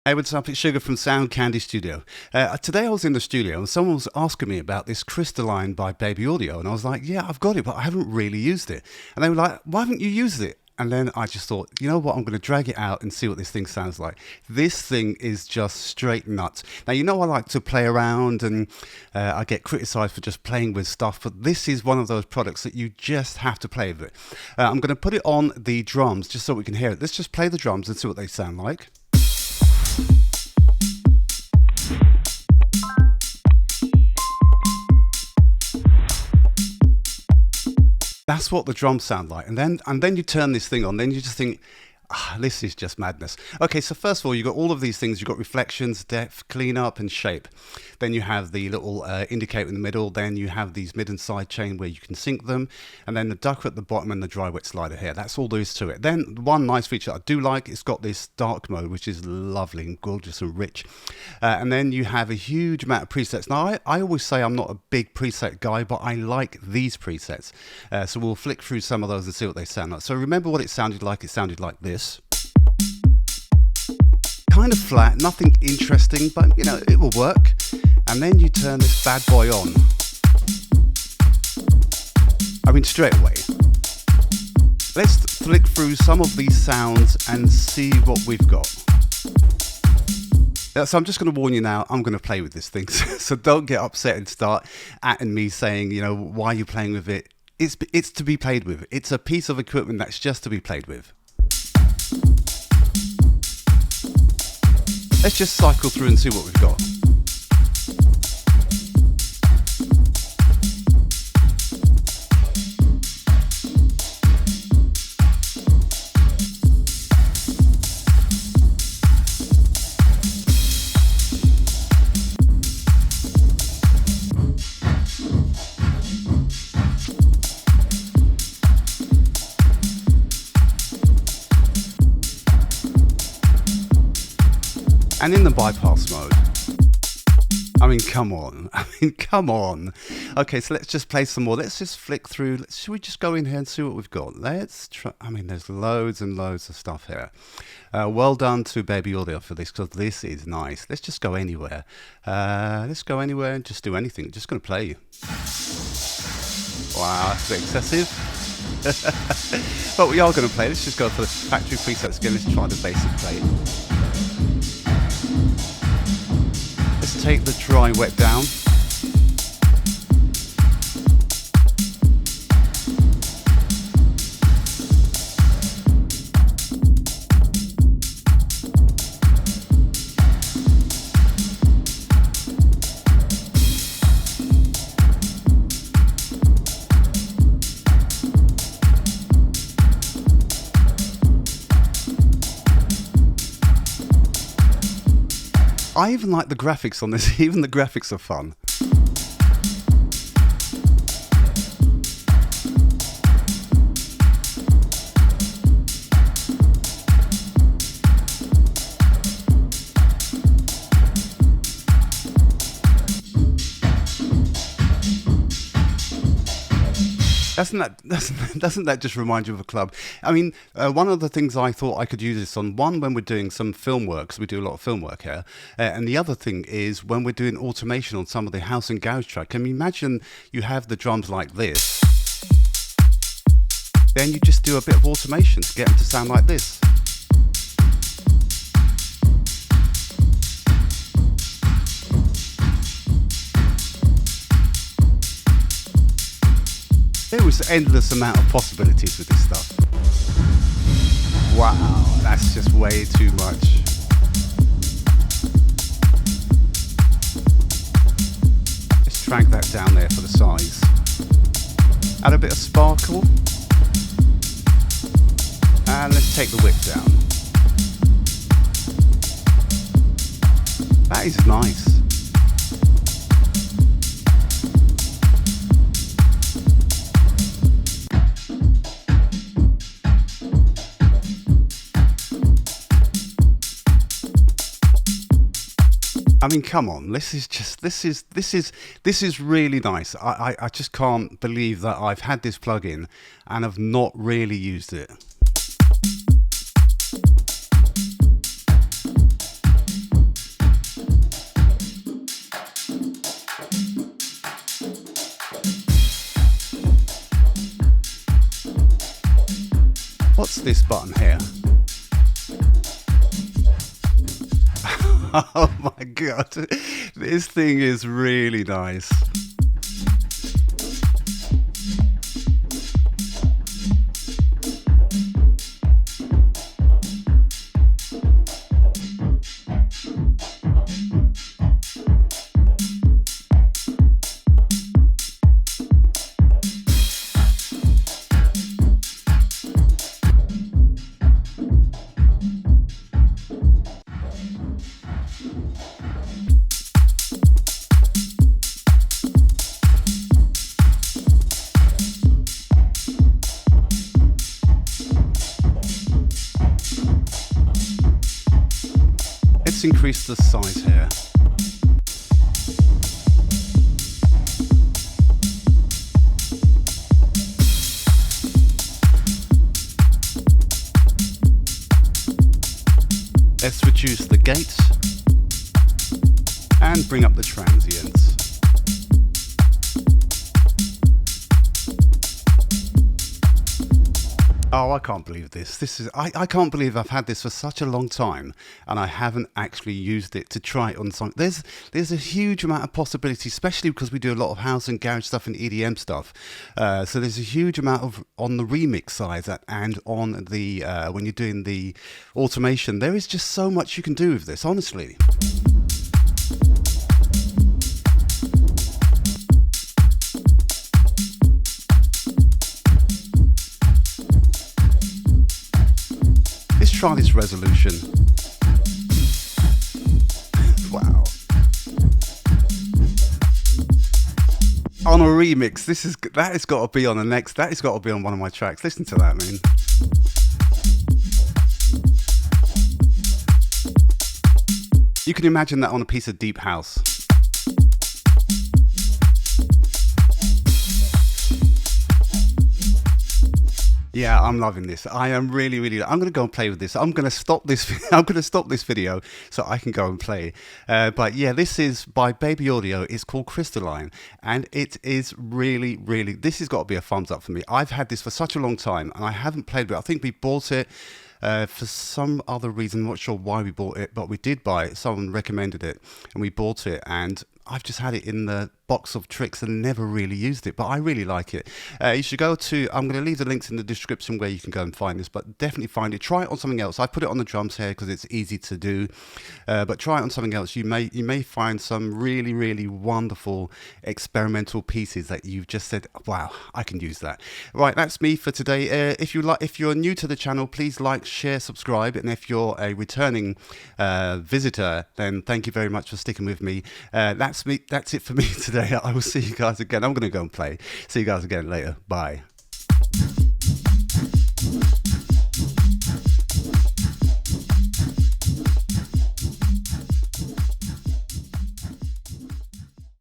Hey, what's up? It's Sugar from Sound Candy Studio. Today I was in the studio and someone was asking me about this Crystalline by Baby Audio, and I was like, yeah, I've got it, but I haven't really used it. And they were like, why haven't you used it? And then I just thought, you know what, I'm going to drag it out and see what this thing sounds like. This thing is just straight nuts. Now, you know I like to play around and I get criticised for just playing with stuff, but this is one of those products that you just have to play with it. I'm going to put it on the drums just so we can hear it. Let's just play the drums and see what they sound like. That's what the drums sound like, and then you turn this thing on. Then you just think, this is just madness. Okay, so first of all, you've got all of these things. You've got reflections, depth, cleanup, and shape. Then you have the little indicator in the middle. Then you have these mid and side chain where you can sync them, and then the ducker at the bottom and the dry wet slider here. That's all there is to it. Then one nice feature I do like, it's got this dark mode, which is lovely and gorgeous and rich. And then you have a huge amount of presets. Now, I always say I'm not a big preset guy, but I like these presets. So we'll flick through some of those and see what they sound like. So remember what it sounded like. It sounded like this. Kind of flat, nothing interesting, but you know, it will work. And then you turn this bad boy on. I mean, straight away. Let's flick through some of these sounds and see what we've got. So I'm just going to warn you now, I'm going to play with this thing. So don't get upset and start atting me saying, you know, why are you playing with it? It's to be played with. It's a piece of equipment that's just to be played with. Let's just cycle through and see what we've got. And in the bypass mode, I mean, come on. Okay, so let's just play some more. Let's just flick through. Should we just go in here and see what we've got? Let's try. I mean, there's loads and loads of stuff here. Well done to Baby Audio for this, because this is nice. Let's just go anywhere. Let's go anywhere and just do anything. Just going to play. Wow, that's a bit excessive. But we are going to play. Let's just go for the factory presets again. Let's try the basic play. Let's take the dry wet down. I even like the graphics on this. Even the graphics are fun. Doesn't that just remind you of a club? I mean, one of the things I thought I could use this on, one, when we're doing some film work, because we do a lot of film work here, and the other thing is when we're doing automation on some of the house and garage track. Can you imagine you have the drums like this, then you just do a bit of automation to get them to sound like this. There was an endless amount of possibilities with this stuff. Wow, that's just way too much. Let's drag that down there for the size. Add a bit of sparkle. And let's take the width down. That is nice. I mean, come on, this is really nice. I just can't believe that I've had this plugin and have not really used it. What's this button here? Oh my god, this thing is really nice. Let's increase the size here. Let's reduce the gates and bring up the transients. Oh, I can't believe this. I can't believe I've had this for such a long time and I haven't actually used it to try it on something. There's a huge amount of possibility, especially because we do a lot of house and garage stuff and EDM stuff. So there's a huge amount of on the remix side and on the when you're doing the automation. There is just so much you can do with this, honestly. Let's try this resolution. Wow. On a remix, that has got to be on the next. That has got to be on one of my tracks. Listen to that, man. You can imagine that on a piece of deep house. Yeah, I'm loving this. I am really, really. I'm going to go and play with this. I'm going to stop this. I'm going to stop this video so I can go and play. But yeah, this is by Baby Audio. It's called Crystalline, and it is really, really. This has got to be a thumbs up for me. I've had this for such a long time, and I haven't played with it. I think we bought it for some other reason. I'm not sure why we bought it, but we did buy it. Someone recommended it, and we bought it. And I've just had it in the box of tricks and never really used it, but I really like it. You should go to, I'm going to leave the links in the description where you can go and find this, but definitely find it. Try it on something else. I put it on the drums here because it's easy to do, but try it on something else. You may find some really, really wonderful experimental pieces that you've just said, wow, I can use that. Right, that's me for today. If you're new to the channel, please like, share, subscribe, and if you're a returning visitor, then thank you very much for sticking with me. That's it for me today. I will see you guys again. I'm going to go and play. See you guys again later. Bye.